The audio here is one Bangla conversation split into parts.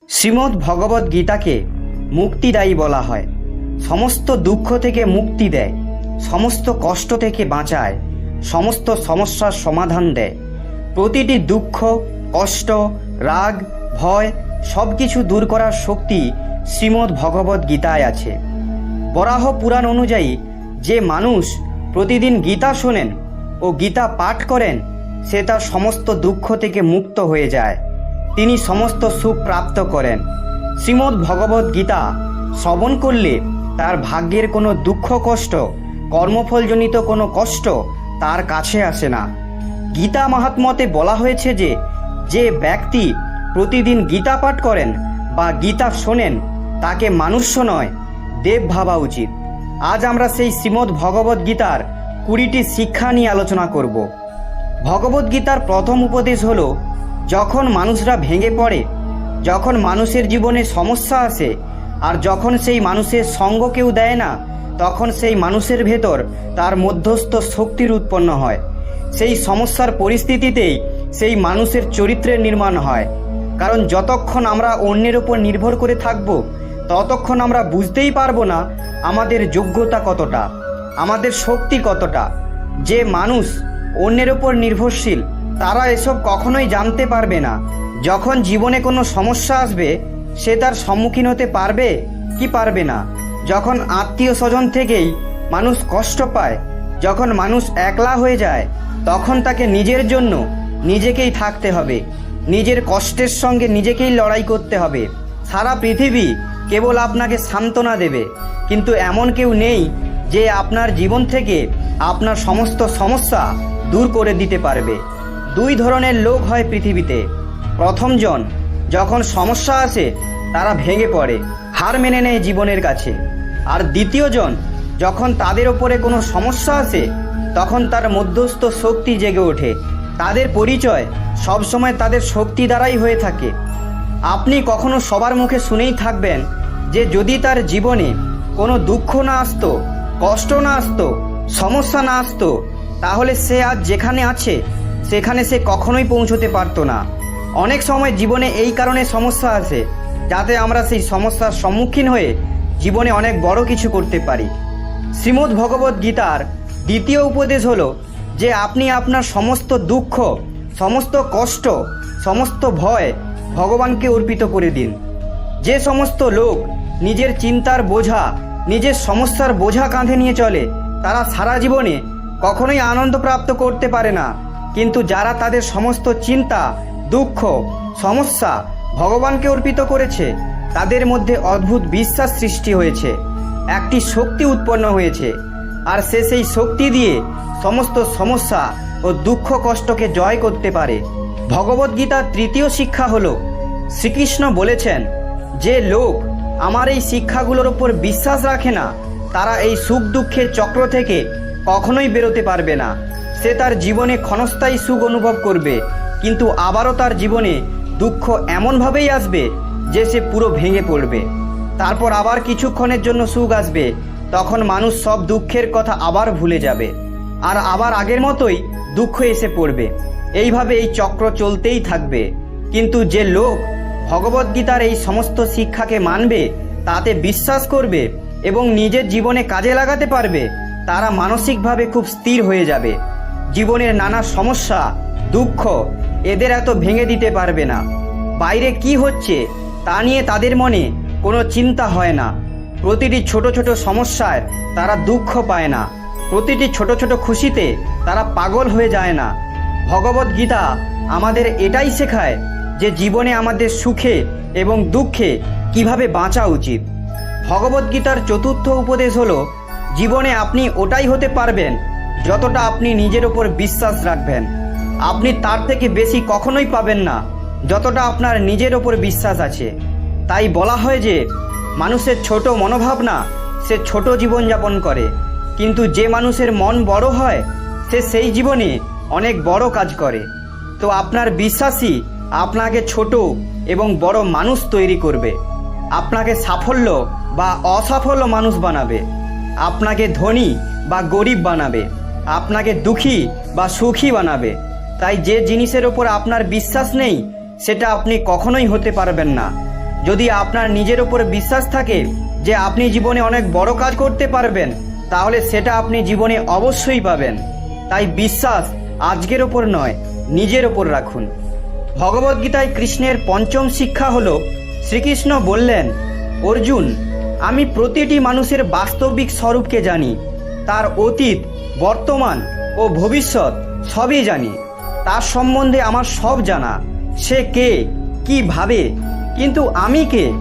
শ্রীমদ্ ভগবদ গীতাকে মুক্তিদায়ী বলা হয়। সমস্ত দুঃখ থেকে মুক্তি দেয়, সমস্ত কষ্ট থেকে বাঁচায়, সমস্ত সমস্যার সমাধান দেয়। প্রতিটি দুঃখ, কষ্ট, রাগ, ভয় সব কিছু দূর করার শক্তি শ্রীমদ্ ভগবদ গীতায় আছে। বরাহ পুরাণ অনুযায়ী যে মানুষ প্রতিদিন গীতা শোনেন ও গীতা পাঠ করেন, সে তার সমস্ত দুঃখ থেকে মুক্ত হয়ে যায়, তিনি সমস্ত সুখ প্রাপ্ত করেন। শ্রীমদ্ ভগবদ গীতা শ্রবণ করলে তার ভাগ্যের কোনো দুঃখ কষ্ট, কর্মফলজনিত কোনো কষ্ট তার কাছে আসে না। গীতা মাহাত্ম্যতে বলা হয়েছে যে যে ব্যক্তি প্রতিদিন গীতা পাঠ করেন বা গীতা শোনেন, তাকে মানুষ্য নয়, দেব ভাবা উচিত। আজ আমরা সেই শ্রীমদ্ ভগবদ গীতার 20টি শিক্ষা নিয়ে আলোচনা করব। ভগবদ গীতার প্রথম উপদেশ হলো, যখন মানুষরা ভেঙে পড়ে, যখন মানুষের জীবনে সমস্যা আসে, আর যখন সেই মানুষের সঙ্গ কেউ দেয় না, তখন সেই মানুষের ভেতর তার মধ্যস্থ শক্তির উৎপন্ন হয়। সেই সমস্যার পরিস্থিতিতেই সেই মানুষের চরিত্রের নির্মাণ হয়। কারণ যতক্ষণ আমরা অন্যের উপর নির্ভর করে থাকব, ততক্ষণ আমরা বুঝতেই পারবো না আমাদের যোগ্যতা কতটা, আমাদের শক্তি কতটা। যে মানুষ অন্যের উপর নির্ভরশীল, তারা এসব কখনোই জানতে পারবে না। যখন জীবনে কোনো সমস্যা আসবে, সে তার সম্মুখীন হতে পারবে কি পারবে না। যখন আত্মীয় স্বজন থেকেই মানুষ কষ্ট পায়, যখন মানুষ একলা হয়ে যায়, তখন তাকে নিজের জন্য নিজেকেই থাকতে হবে, নিজের কষ্টের সঙ্গে নিজেকেই লড়াই করতে হবে। সারা পৃথিবী কেবল আপনাকে সান্ত্বনা দেবে, কিন্তু এমন কেউ নেই যে আপনার জীবন থেকে আপনার সমস্ত সমস্যা দূর করে দিতে পারবে। দুই ধরনের লোক হয় পৃথিবীতে। প্রথমজন, যখন সমস্যা আসে তারা ভেঙে পড়ে, হার মেনে নেয় জীবনের কাছে। আর দ্বিতীয়জন, যখন তাদের ওপরে কোনো সমস্যা আসে, তখন তার মধ্যস্থ শক্তি জেগে ওঠে। তাদের পরিচয় সবসময় তাদের শক্তি দ্বারাই হয়ে থাকে। আপনি কখনো সবার মুখে শুনেই থাকবেন যে যদি তার জীবনে কোনো দুঃখ না আসতো, কষ্ট না আসতো, সমস্যা না আসতো, তাহলে সে আজ যেখানে আছে সেখানে সে কখনোই পৌঁছতে পারতো না। অনেক সময় জীবনে এই কারণে সমস্যা আসে যাতে আমরা সেই সমস্যার সম্মুখীন হয়ে জীবনে অনেক বড় কিছু করতে পারি। শ্রীমদ্ ভগবদ গীতার দ্বিতীয় উপদেশ হলো যে আপনি আপনার সমস্ত দুঃখ, সমস্ত কষ্ট, সমস্ত ভয় ভগবানকে অর্পিত করে দিন। যে সমস্ত লোক নিজের চিন্তার বোঝা, নিজের সমস্যার বোঝা কাঁধে নিয়ে চলে, তারা সারা জীবনে কখনোই আনন্দ প্রাপ্ত করতে পারে না। কিন্তু যারা তাদের সমস্ত চিন্তা, দুঃখ, সমস্যা ভগবানকে অর্পিত করেছে, তাদের মধ্যে অদ্ভুত বিশ্বাস সৃষ্টি হয়েছে, একটি শক্তি উৎপন্ন হয়েছে, আর সে সেই শক্তি দিয়ে সমস্ত সমস্যা ও দুঃখ কষ্টকে জয় করতে পারে। ভগবদ্গীতার তৃতীয় শিক্ষা হলো, শ্রীকৃষ্ণ বলেছেন, যে লোক আমার এই শিক্ষাগুলোর ওপর বিশ্বাস রাখে না, তারা এই সুখ দুঃখের চক্র থেকে কখনোই বেরোতে পারবে না। সে তার জীবনে ক্ষণস্থায়ী সুখ অনুভব করবে, কিন্তু আবারও তার জীবনে দুঃখ এমনভাবেই আসবে যে সে পুরো ভেঙে পড়বে। তারপর আবার কিছুক্ষণের জন্য সুখ আসবে, তখন মানুষ সব দুঃখের কথা আবার ভুলে যাবে, আর আবার আগের মতোই দুঃখ এসে পড়বে। এইভাবে এই চক্র চলতেই থাকবে। কিন্তু যে লোক ভগবদ্গীতার এই সমস্ত শিক্ষাকে মানবে, তাতে বিশ্বাস করবে এবং নিজের জীবনে কাজে লাগাতে পারবে, তারা মানসিকভাবে খুব স্থির হয়ে যাবে। জীবনের নানা সমস্যা, দুঃখ এদের এত ভেঙে দিতে পারবে না। বাইরে কি হচ্ছে তা নিয়ে তাদের মনে কোনো চিন্তা হয় না। প্রতিটি ছোট ছোট সমস্যায় তারা দুঃখ পায় না, প্রতিটি ছোট ছোট খুশিতে তারা পাগল হয়ে যায় না। ভগবদ গীতা আমাদের এটাই শেখায় যে জীবনে আমাদের সুখে এবং দুঃখে কিভাবে বাঁচা উচিত। ভগবদ গীতার চতুর্থ উপদেশ হলো, জীবনে আপনি ওটাই হতে পারবেন যতটা আপনি নিজের ওপর বিশ্বাস রাখবেন। আপনি তার থেকে বেশি কখনোই পাবেন না যতটা আপনার নিজের ওপর বিশ্বাস আছে। তাই বলা হয় যে মানুষের ছোট মনোভাবনা, সে ছোট জীবনযাপন করে, কিন্তু যে মানুষের মন বড় হয় সে সেই জীবনে অনেক বড় কাজ করে। তো আপনার বিশ্বাসই আপনাকে ছোট এবং বড় মানুষ তৈরি করবে, আপনাকে সাফল্য বা অসাফল্য মানুষ বানাবে, আপনাকে ধনী বা গরিব বানাবে, আপনাকে দুঃখী বা সুখী বানাবে। তাই যে জিনিসের ওপর আপনার বিশ্বাস নেই, সেটা আপনি কখনোই হতে পারবেন না। যদি আপনার নিজের উপর বিশ্বাস থাকে যে আপনি জীবনে অনেক বড় কাজ করতে পারবেন, তাহলে সেটা আপনি জীবনে অবশ্যই পাবেন। তাই বিশ্বাস আজকের ওপর নয়, নিজের ওপর রাখুন। ভগবদ্গীতায় কৃষ্ণের পঞ্চম শিক্ষা হলো, শ্রীকৃষ্ণ বললেন, অর্জুন, আমি প্রতিটি মানুষের বাস্তবিক স্বরূপকে জানি। তার অতীত, বর্তমান ও ভবিষ্যৎ সবই জানি। তার সম্বন্ধে আমার সব জানা। সে কে, কি ভাবে, কিন্তু আমি কে,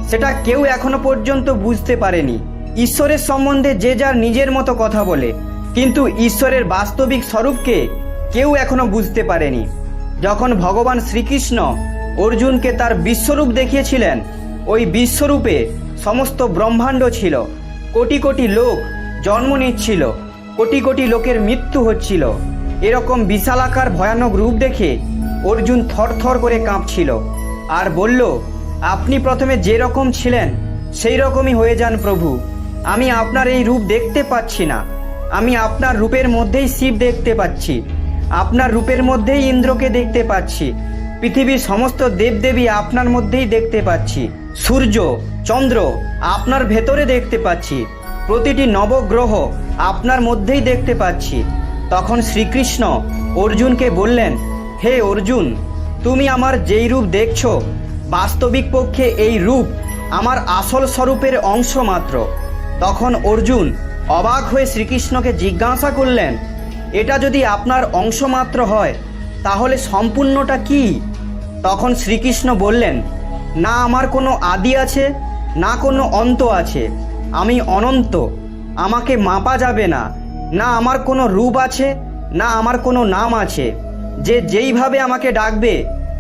সেটা কেউ এখনো পর্যন্ত বুঝতে পারেনি। ঈশ্বরের সম্বন্ধে যে যার নিজের মতো কথা বলে, কিন্তু ঈশ্বরের বাস্তবিক স্বরূপকে কেউ এখনো বুঝতে পারেনি। যখন ভগবান শ্রীকৃষ্ণ অর্জুনকে তার বিশ্বরূপ দেখিয়েছিলেন, ওই বিশ্বরূপে সমস্ত ব্রহ্মাণ্ড ছিল। কোটি কোটি লোক জন্ম নিচ্ছিল, কোটি কোটি লোকের মৃত্যু হচ্ছিল। এরকম বিশালাকার ভয়ানক রূপ দেখে অর্জুন থরথর করে কাঁপছিল আর বলল, আপনি প্রথমে যে রকম ছিলেন সেই রকমই হয়ে যান প্রভু। আমি আপনার এই রূপ দেখতে পাচ্ছি না। আমি আপনার রূপের মধ্যেই শিব দেখতে পাচ্ছি, আপনার রূপের মধ্যেই ইন্দ্রকে দেখতে পাচ্ছি। পৃথিবীর সমস্ত দেবদেবী আপনার মধ্যেই দেখতে পাচ্ছি। সূর্য, চন্দ্র আপনার ভেতরে দেখতে পাচ্ছি। প্রতিটি নবগ্রহ আপনার মধ্যেই দেখতে পাচ্ছি। তখন শ্রীকৃষ্ণ অর্জুনকে বললেন, হে অর্জুন, তুমি আমার যেই রূপ দেখছো, বাস্তবিক পক্ষে এই রূপ আমার আসল স্বরূপের অংশ মাত্র। তখন অর্জুন অবাক হয়ে শ্রীকৃষ্ণকে জিজ্ঞাসা করলেন, এটা যদি আপনার অংশ মাত্র হয়, তাহলে সম্পূর্ণটা কি? তখন শ্রীকৃষ্ণ বললেন, না আমার কোনো আদি আছে, না কোনো অন্ত আছে। আমি অনন্ত, আমাকে মাপা যাবে না। না আমার কোনো রূপ আছে, না আমার কোনো নাম আছে। যে যেইভাবে আমাকে ডাকবে,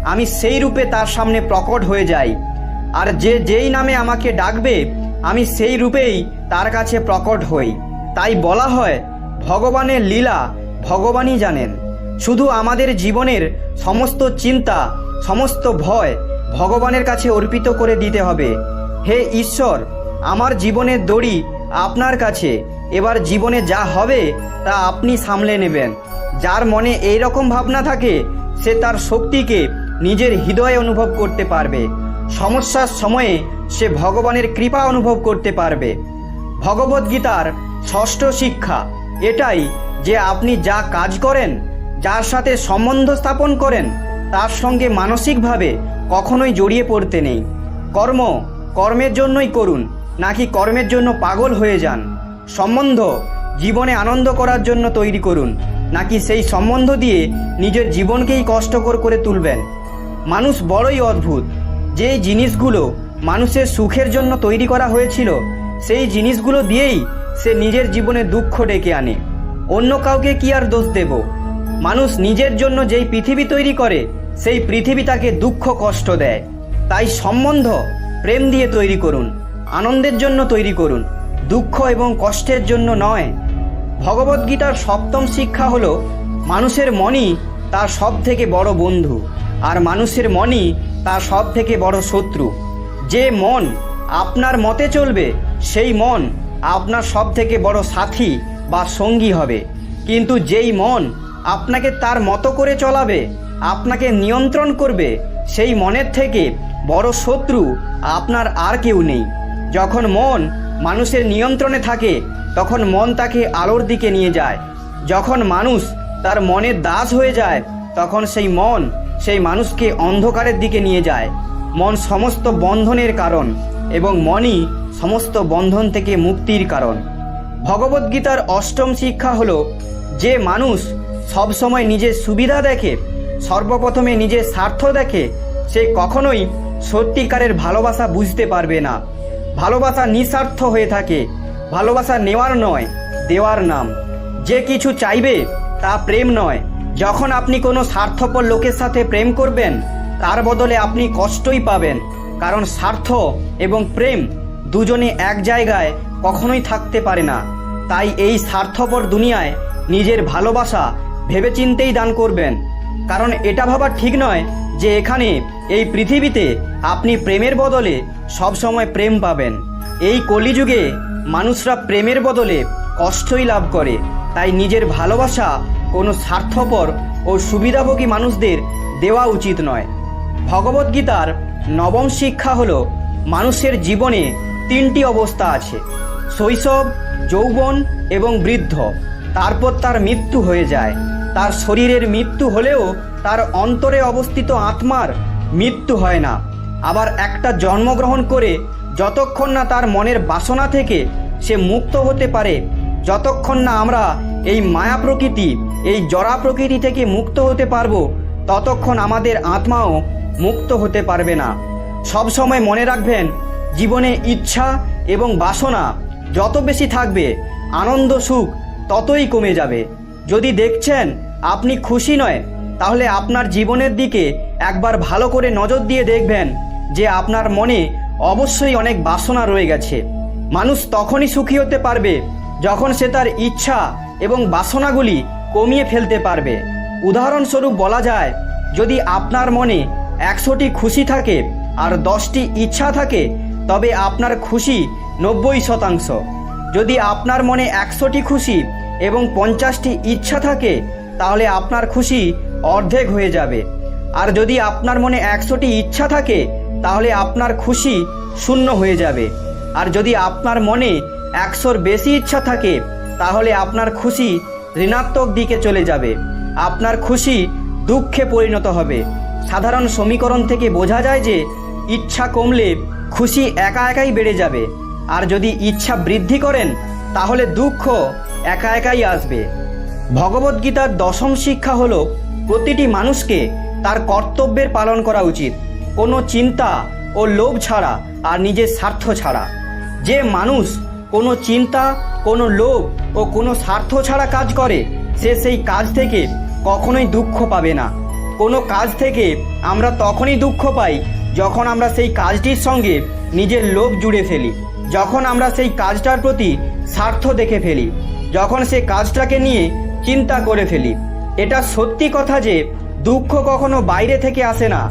আমি সেই রূপে তার সামনে প্রকট হয়ে যাই। আর যে যেই নামে আমাকে ডাকবে, আমি সেই রূপেই তার কাছে প্রকট হই। তাই বলা হয়, ভগবানের লীলা ভগবানই জানেন। শুধু আমাদের জীবনের সমস্ত চিন্তা, সমস্ত ভয় ভগবানের কাছে অর্পিত করে দিতে হবে। হে ঈশ্বর, আমার জীবনের দড়ি আপনার কাছে। এবার জীবনে যা হবে তা আপনি সামলে নেবেন। যার মনে এই রকম ভাবনা থাকে, সে তার শক্তিকে নিজের হৃদয়ে অনুভব করতে পারবে। সমস্যার সময়ে সে ভগবানের কৃপা অনুভব করতে পারবে। ভগবদ্গীতার ষষ্ঠ শিক্ষা এটাই যে আপনি যা কাজ করেন, যার সাথে সম্বন্ধ স্থাপন করেন, তার সঙ্গে মানসিকভাবে কখনোই জড়িয়ে পড়তে নেই। কর্ম কর্মের জন্যই করুন, নাকি কর্মের জন্য পাগল হয়ে যান। সম্বন্ধ জীবনে আনন্দ করার জন্য তৈরি করুন, নাকি সেই সম্বন্ধ দিয়ে নিজের জীবনকেই কষ্টকর করে তুলবেন। মানুষ বড়ই অদ্ভুত। যে জিনিসগুলো মানুষের সুখের জন্য তৈরি করা হয়েছিল, সেই জিনিসগুলো দিয়েই সে নিজের জীবনে দুঃখ ডেকে আনে। অন্য কাউকে কি আর দোষ দেব? মানুষ নিজের জন্য যেই পৃথিবী তৈরি করে, সেই পৃথিবী তাকে দুঃখ কষ্ট দেয়। তাই সম্বন্ধ প্রেম দিয়ে তৈরি করুন, আনন্দের জন্য তৈরি করুন, দুঃখ এবং কষ্টের জন্য নয়। ভগবদ্গীতার সপ্তম শিক্ষা হলো, মানুষের মনই তার সব থেকে বড় বন্ধু, আর মানুষের মনই তার সব থেকে বড় শত্রু। যে মন আপনার মতে চলবে, সেই মন আপনার সব থেকে বড় সাথী বা সঙ্গী হবে। কিন্তু যেই মন আপনাকে তার মতো করে চলাবে, আপনাকে নিয়ন্ত্রণ করবে, সেই মনের থেকে বড় শত্রু আপনার আর কেউ নেই। যখন মন মানুষের নিয়ন্ত্রণে থাকে, তখন মন তাকে আলোর দিকে নিয়ে যায়। যখন মানুষ তার মনের দাস হয়ে যায়, তখন সেই মন সেই মানুষকে অন্ধকারের দিকে নিয়ে যায়। মন সমস্ত বন্ধনের কারণ, এবং মনই সমস্ত বন্ধন থেকে মুক্তির কারণ। ভগবদ্গীতার অষ্টম শিক্ষা হলো, যে মানুষ সবসময় নিজের সুবিধা দেখে, সর্বপ্রথমে নিজের স্বার্থ দেখে, সে কখনোই সত্যিকারের ভালোবাসা বুঝতে পারবে না। ভালোবাসা নিঃস্বার্থ হয়ে থাকে। ভালোবাসা নেওয়ার নয়, দেওয়ার নাম। যে কিছু চাইবে তা প্রেম নয়। যখন আপনি কোনো স্বার্থপর লোকের সাথে প্রেম করবেন, তার বদলে আপনি কষ্টই পাবেন। কারণ স্বার্থ এবং প্রেম দুজনে এক জায়গায় কখনোই থাকতে পারে না। তাই এই স্বার্থপর দুনিয়ায় নিজের ভালোবাসা ভেবেচিন্তেই দান করবেন। কারণ এটা ভাবা ঠিক নয় যে এখানে এই পৃথিবীতে আপনি প্রেমের বদলে সবসময় প্রেম পাবেন। এই কলিযুগে মানুষরা প্রেমের বদলে কষ্টই লাভ করে। তাই নিজের ভালোবাসা কোনো স্বার্থপর ও সুবিধাভোগী মানুষদের দেওয়া উচিত নয়। ভগবদ্গীতার নবম শিক্ষা হলো মানুষের জীবনে তিনটি অবস্থা আছে, শৈশব, যৌবন এবং বৃদ্ধ। তারপর তার মৃত্যু হয়ে যায়। তার শরীরের মৃত্যু হলেও তার অন্তরে অবস্থিত আত্মার মৃত্যু হয় না। আবার একটা জন্মগ্রহণ করে যতক্ষণ না তার মনের বাসনা থেকে সে মুক্ত হতে পারে, যতক্ষণ না আমরা এই মায়া প্রকৃতি, এই জড়া প্রকৃতি থেকে মুক্ত হতে পারবো, ততক্ষণ আমাদের আত্মাও মুক্ত হতে পারবে না। সব সময় মনে রাখবেন, জীবনে ইচ্ছা এবং বাসনা যত বেশি থাকবে, আনন্দ সুখ ততই কমে যাবে। যদি দেখছেন আপনি খুশি নয়, তাহলে আপনার জীবনের দিকে একবার ভালো করে নজর দিয়ে দেখবেন যে আপনার মনে অবশ্যই অনেক বাসনা রয়ে গেছে। মানুষ তখনই সুখী হতে পারবে যখন সে তার ইচ্ছা এবং বাসনাগুলি কমিয়ে ফেলতে পারবে। উদাহরণস্বরূপ বলা যায়, যদি আপনার মনে 100টি খুশি থাকে আর 10টি ইচ্ছা থাকে, তবে আপনার খুশি 90%। যদি আপনার মনে 100টি খুশি এবং 50টি ইচ্ছা থাকে, তাহলে আপনার খুশি অর্ধেক হয়ে যাবে। আর যদি আপনার মনে 100টি ইচ্ছা থাকে, তাহলে আপনার খুশি 0 হয়ে যাবে। আর যদি আপনার মনে 100র বেশি ইচ্ছা থাকে, তাহলে আপনার খুশি ঋণাত্মক দিকে চলে যাবে। আপনার খুশি দুঃখে পরিণত হবে। সাধারণ সমীকরণ থেকে বোঝা যায় যে ইচ্ছা কমলে খুশি একা একাই বেড়ে যাবে, আর যদি ইচ্ছা বৃদ্ধি করেন তাহলে দুঃখ একা একাই আসবে। ভগবদ্গীতার দশম শিক্ষা হলো, প্রতিটি মানুষকে তার কর্তব্যের পালন করা উচিত, কোনো চিন্তা ও লোভ ছাড়া আর নিজের স্বার্থ ছাড়া। যে মানুষ কোনো চিন্তা, কোনো লোভ ও কোনো স্বার্থ ছাড়া কাজ করে, সে সেই কাজ থেকে কখনোই দুঃখ পাবে না। কোনো কাজ থেকে আমরা তখনই দুঃখ পাই যখন আমরা সেই কাজটির সঙ্গে নিজের লোভ জুড়ে ফেলি, যখন আমরা সেই কাজটার প্রতি স্বার্থ দেখে ফেলি, যখন সে কাজটাকে নিয়ে চিন্তা করে ফেলি। এটা সত্যি কথা যে দুঃখ কখনো বাইরে থেকে আসে না,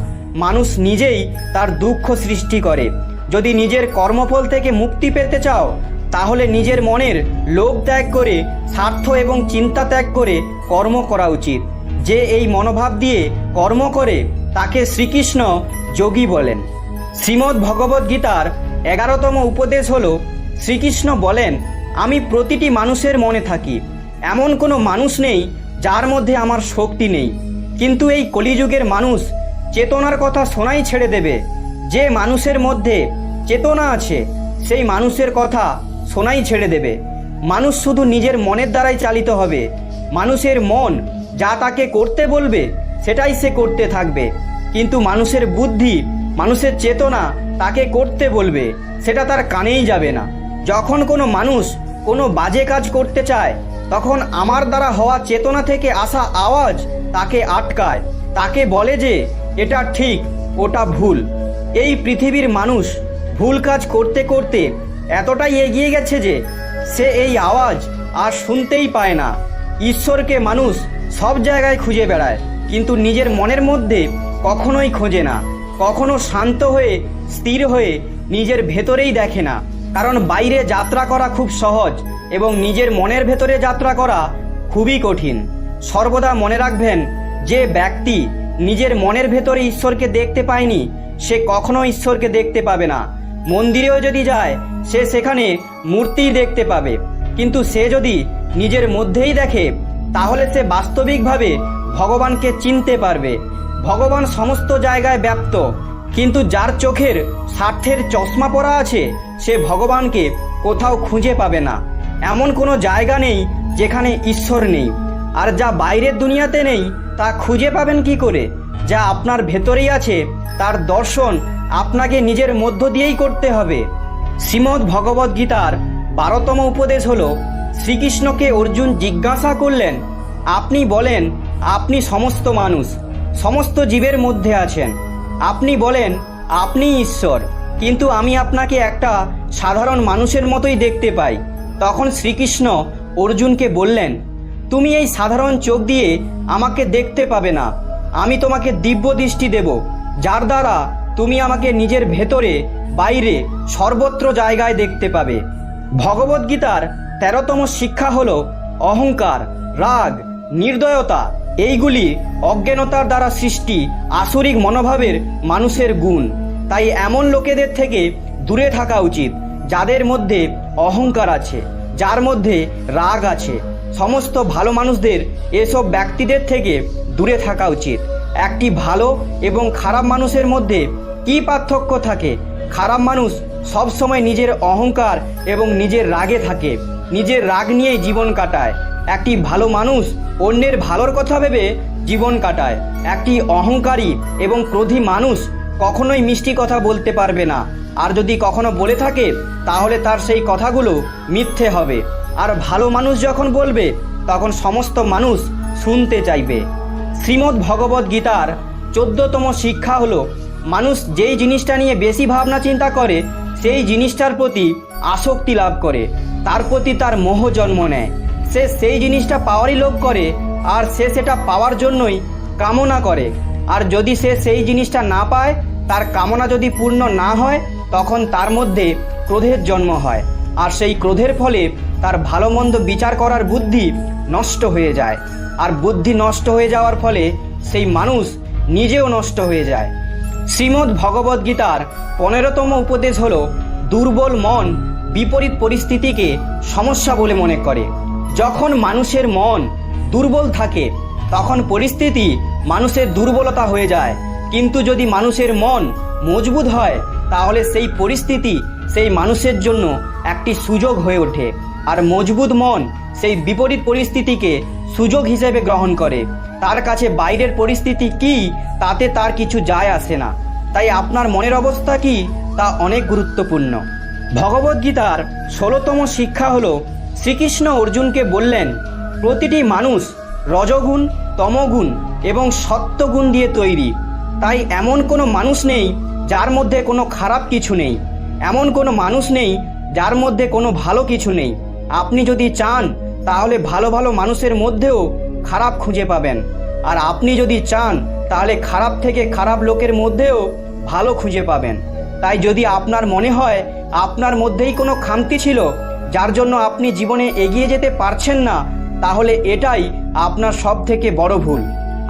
মানুষ নিজেই তার দুঃখ সৃষ্টি করে। যদি নিজের কর্মফল থেকে মুক্তি পেতে চাও, তাহলে নিজের মনের লোভ ত্যাগ করে, স্বার্থ এবং চিন্তা ত্যাগ করে কর্ম করা উচিত। যে এই মনোভাব দিয়ে কর্ম করে তাকে শ্রীকৃষ্ণ যোগী বলেন। শ্রীমদ্ ভগবদ্গীতার 11তম উপদেশ হলো, শ্রীকৃষ্ণ বলেন, আমি প্রতিটি মানুষের মনে থাকি। এমন কোনো মানুষ নেই যার মধ্যে আমার শক্তি নেই। কিন্তু এই কলিযুগের মানুষ চেতনার কথা শোনাই ছেড়ে দেবে। যে মানুষের মধ্যে চেতনা আছে, সেই মানুষের কথা শোনাই ছেড়ে দেবে। মানুষ শুধু নিজের মনের দ্বারাই চালিত হবে। মানুষের মন যা তাকে করতে বলবে সেটাই সে করতে থাকবে। কিন্তু মানুষের বুদ্ধি, মানুষের চেতনা তাকে করতে বলবে, সেটা তার কানেই যাবে না। যখন কোনো মানুষ কোনো বাজে কাজ করতে চায়, তখন আমার দ্বারা হওয়া চেতনা থেকে আসা আওয়াজ তাকে আটকায়, তাকে বলে যে এটা ঠিক, ওটা ভুল। এই পৃথিবীর মানুষ ভুল কাজ করতে করতে এতটাই এগিয়ে গেছে যে সে এই আওয়াজ আর শুনতেই পায় না। ঈশ্বরকে মানুষ সব জায়গায় খুঁজে বেড়ায়, কিন্তু নিজের মনের মধ্যে কখনোই খোঁজে না। কখনো শান্ত হয়ে, স্থির হয়ে নিজের ভেতরেই দেখে না। কারণ বাইরে যাত্রা করা খুব সহজ এবং নিজের মনের ভেতরে যাত্রা করা খুবই কঠিন। সর্বদা মনে রাখবেন, যে ব্যক্তি নিজের মনের ভেতরে ঈশ্বরকে দেখতে পায়নি, সে কখনো ঈশ্বরকে দেখতে পাবে না। মন্দিরেও যদি যায়, সে সেখানে মূর্তিই দেখতে পাবে। কিন্তু সে যদি নিজের মধ্যেই দেখে, তাহলে সে বাস্তবিকভাবে ভগবানকে চিনতে পারবে। ভগবান সমস্ত জায়গায় ব্যাপ্ত, কিন্তু যার চোখের স্বার্থের চশমা পরা আছে, সে ভগবানকে কোথাও খুঁজে পাবে না। এমন কোনো জায়গা নেই যেখানে ঈশ্বর নেই। আর যা বাইরের দুনিয়াতে নেই, তা খুঁজে পাবেন কি করে? যা আপনার ভেতরেই আছে, তার দর্শন আপনাকে নিজের মধ্য দিয়েই করতে হবে। শ্রীমদ্ ভগবদ্গীতার 12তম উপদেশ হলো, শ্রীকৃষ্ণকে অর্জুন জিজ্ঞাসা করলেন, আপনি বলেন আপনি সমস্ত মানুষ, সমস্ত জীবের মধ্যে আছেন। আপনি বলেন আপনি ঈশ্বর, কিন্তু আমি আপনাকে একটা সাধারণ মানুষের মতোই দেখতে পাই। তখন শ্রীকৃষ্ণ অর্জুনকে বললেন, তুমি এই সাধারণ চোখ দিয়ে আমাকে দেখতে পাবে না। আমি তোমাকে দিব্য দৃষ্টি দেব, যার দ্বারা তুমি আমাকে নিজের ভেতরে, বাইরে, সর্বত্র জায়গায় দেখতে পাবে। ভগবদ্গীতার 13তম শিক্ষা হলো, অহংকার, রাগ, নির্দয়তা এইগুলি অজ্ঞানতার দ্বারা সৃষ্টি আসরিক মনোভাবের মানুষের গুণ। তাই এমন লোকেদের থেকে দূরে থাকা উচিত যাদের মধ্যে অহংকার আছে, যার মধ্যে রাগ আছে। সমস্ত ভালো মানুষদের এসব ব্যক্তিদের থেকে দূরে থাকা উচিত। একটি ভালো এবং খারাপ মানুষের মধ্যে কী পার্থক্য থাকে? খারাপ মানুষ সবসময় নিজের অহংকার এবং নিজের রাগে থাকে, নিজের রাগ নিয়েই জীবন কাটায়। একটি ভালো মানুষ অন্যের ভালোর কথা ভেবে জীবন কাটায়। একটি অহংকারী এবং ক্রোধী মানুষ কখনোই মিষ্টি কথা বলতে পারবে না, আর যদি কখনো বলে থাকে তাহলে তার সেই কথাগুলো মিথ্যে হবে। আর ভালো মানুষ যখন বলবে তখন সমস্ত মানুষ শুনতে চাইবে। শ্রীমদ্ ভগবদ্ গীতার 14তম শিক্ষা হলো, মানুষ যেই জিনিসটা নিয়ে বেশি ভাবনা চিন্তা করে সেই জিনিসটার প্রতি আসক্তি লাভ করে, তার প্রতি তার মোহ জন্ম নেয়। সে সেই জিনিসটা পাওয়ারই লোভ করে, আর সে সেটা পাওয়ার জন্যই কামনা করে। আর যদি সে সেই জিনিসটা না পায়, তার কামনা যদি পূর্ণ না হয়, তখন তার মধ্যে ক্রোধের জন্ম হয়। আর সেই ক্রোধের ফলে তার ভালো মন্দ বিচার করার বুদ্ধি নষ্ট হয়ে যায়। আর বুদ্ধি নষ্ট হয়ে যাওয়ার ফলে সেই মানুষ নিজেও নষ্ট হয়ে যায়। শ্রীমদ্ ভগবদ্ গীতার 15তম উপদেশ হলো, দুর্বল মন বিপরীত পরিস্থিতিকে সমস্যা বলে মনে করে। যখন মানুষের মন দুর্বল থাকে তখন পরিস্থিতি মানুষের দুর্বলতা হয়ে যায়। কিন্তু যদি মানুষের মন মজবুত হয় তাহলে সেই পরিস্থিতি সেই মানুষের জন্য একটি সুযোগ হয়ে ওঠে। আর মজবুত মন সেই বিপরীত পরিস্থিতিকে সুযোগ হিসেবে গ্রহণ করে। তার কাছে বাইরের পরিস্থিতি কি তাতে তার কিছু যায় আসে না। তাই আপনার মনের অবস্থা কি তা অনেক গুরুত্বপূর্ণ। ভগবদ্গীতার 16তম শিক্ষা হলো, শ্রীকৃষ্ণ অর্জুনকে বললেন, প্রতিটি মানুষ রজগুণ, তমগুণ এবং সত্যগুণ দিয়ে তৈরি। তাই এমন কোনো মানুষ নেই যার মধ্যে কোনো খারাপ কিছু নেই, এমন কোনো মানুষ নেই যার মধ্যে কোনো ভালো কিছু নেই। আপনি যদি চান তাহলে ভালো ভালো মানুষের মধ্যেও খারাপ খুঁজে পাবেন, আর আপনি যদি চান তাহলে খারাপ থেকে খারাপ লোকের মধ্যেও ভালো খুঁজে পাবেন। তাই যদি আপনার মনে হয় আপনার মধ্যেই কোনো খামতি ছিল যার জন্য আপনি জীবনে এগিয়ে যেতে পারছেন না, তাহলে এটাই আপনার সব থেকে বড় ভুল।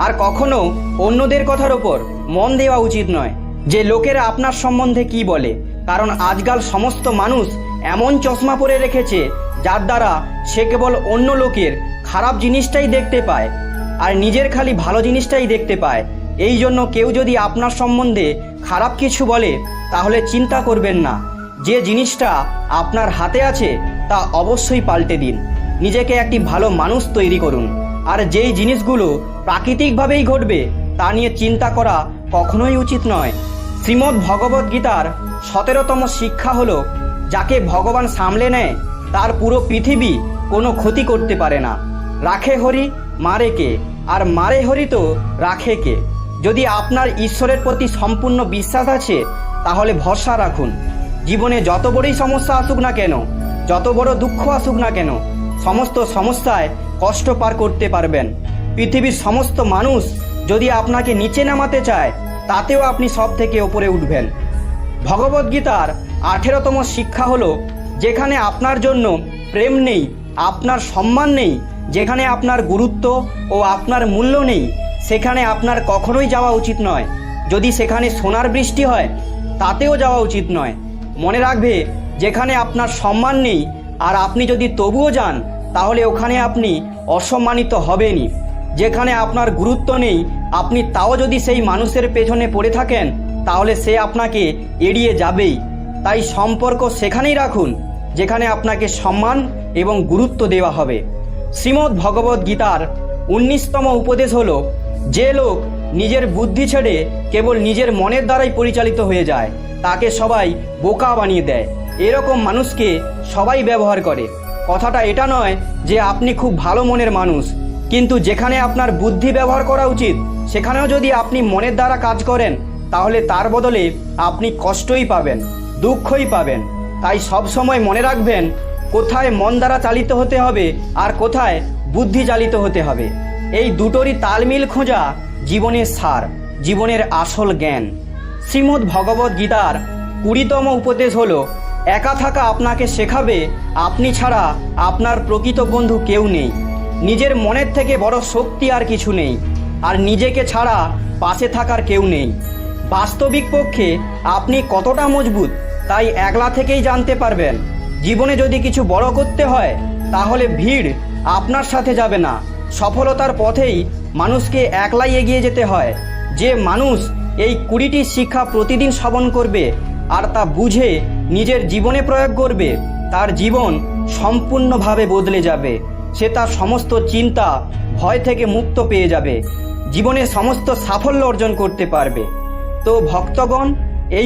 আর কখনো অন্যদের কথার ওপর মন দেওয়া উচিত নয় যে লোকেরা আপনার সম্বন্ধে কি বলে, কারণ আজকাল সমস্ত মানুষ এমন চশমা পরে রেখেছে যার দ্বারা সে কেবল অন্য লোকের খারাপ জিনিসটাই দেখতে পায় আর নিজের খালি ভালো জিনিসটাই দেখতে পায়। এই জন্য কেউ যদি আপনার সম্বন্ধে খারাপ কিছু বলে তাহলে চিন্তা করবেন না, যে জিনিসটা আপনার হাতে আছে তা অবশ্যই পাল্টে দিন। নিজেকে একটি ভালো মানুষ তৈরি করুন। আর যেই জিনিসগুলো প্রাকৃতিকভাবেই ঘটবে তা নিয়ে চিন্তা করা কখনোই উচিত নয়। শ্রীমদ্ ভগবদ্ গীতার 17তম শিক্ষা হলো, যাকে ভগবান সামলে নেয় তার পুরো পৃথিবী কোনো ক্ষতি করতে পারে না। রাখে হরি মারে কে, আর মারে হরি তো রাখে কে। যদি আপনার ঈশ্বরের প্রতি সম্পূর্ণ বিশ্বাস আছে তাহলে ভরসা রাখুন। জীবনে যত বড়ই সমস্যা আসুক না কেন, যত বড় দুঃখ আসুক না কেন, সমস্ত সমস্যায় কষ্ট পার করতে পারবেন। পৃথিবীর সমস্ত মানুষ যদি আপনাকে নিচে নামাতে চায় তাতেও আপনি সব থেকে ওপরে উঠবেন। ভগবদ্গীতার 18তম শিক্ষা হলো, যেখানে আপনার জন্য প্রেম নেই, আপনার সম্মান নেই, যেখানে আপনার গুরুত্ব ও আপনার মূল্য নেই, সেখানে আপনার কখনোই যাওয়া উচিত নয়। যদি সেখানে সোনার বৃষ্টি হয় তাতেও যাওয়া উচিত নয়। মনে রাখবে, যেখানে আপনার সম্মান নেই আর আপনি যদি তবুও যান তাহলে ওখানে আপনি অসম্মানিত হবেনই। যেখানে আপনার গুরুত্ব নেই আপনি তাও যদি সেই মানুষের পেছনে পড়ে থাকেন তাহলে সে আপনাকে এড়িয়ে যাবেই। তাই সম্পর্ক সেখানেই রাখুন যেখানে আপনাকে সম্মান এবং গুরুত্ব দেওয়া হবে। শ্রীমদ্ ভগবদ্ গীতার 19তম উপদেশ হলো, যে লোক নিজের বুদ্ধি ছেড়ে কেবল নিজের মনের দ্বারাই পরিচালিত হয়ে যায় তাকে সবাই বোকা বানিয়ে দেয়। এরকম মানুষকে সবাই ব্যবহার করে। কথাটা এটা নয় যে আপনি খুব ভালো মনের মানুষ, কিন্তু যেখানে আপনার বুদ্ধি ব্যবহার করা উচিত সেখানেও যদি আপনি মনের দ্বারা কাজ করেন তাহলে তার বদলে আপনি কষ্টই পাবেন, দুঃখই পাবেন। তাই সব সময় মনে রাখবেন কোথায় মন দ্বারা চালিত হতে হবে আর কোথায় বুদ্ধি চালিত হতে হবে। এই দুটোরই তালমিল খোঁজা জীবনের সার, জীবনের আসল জ্ঞান। শ্রীমদ্ ভগবদ্ গীতার 20তম উপদেশ হলো, একা থাকা আপনাকে শেখাবে আপনি ছাড়া আপনার প্রকৃত বন্ধু কেউ নেই। নিজের মনের থেকে বড় শক্তি আর কিছু নেই, আর নিজেকে ছাড়া পাশে থাকার কেউ নেই। বাস্তবিক পক্ষে আপনি কতটা মজবুত তাই একলা থেকেই জানতে পারবেন। জীবনে যদি কিছু বড় করতে হয় তাহলে ভিড় আপনার সাথে যাবে না। সফলতার পথেই মানুষকে একলাই এগিয়ে যেতে হয়। যে মানুষ এই 20টি শিক্ষা প্রতিদিন শ্রবণ করবে আর তা বুঝে নিজের জীবনে প্রয়োগ করবে, তার জীবন সম্পূর্ণভাবে বদলে যাবে। সে তার সমস্ত চিন্তা ভয় থেকে মুক্ত পেয়ে যাবে, জীবনে সমস্ত সাফল্য অর্জন করতে পারবে। তো ভক্তগণ, এই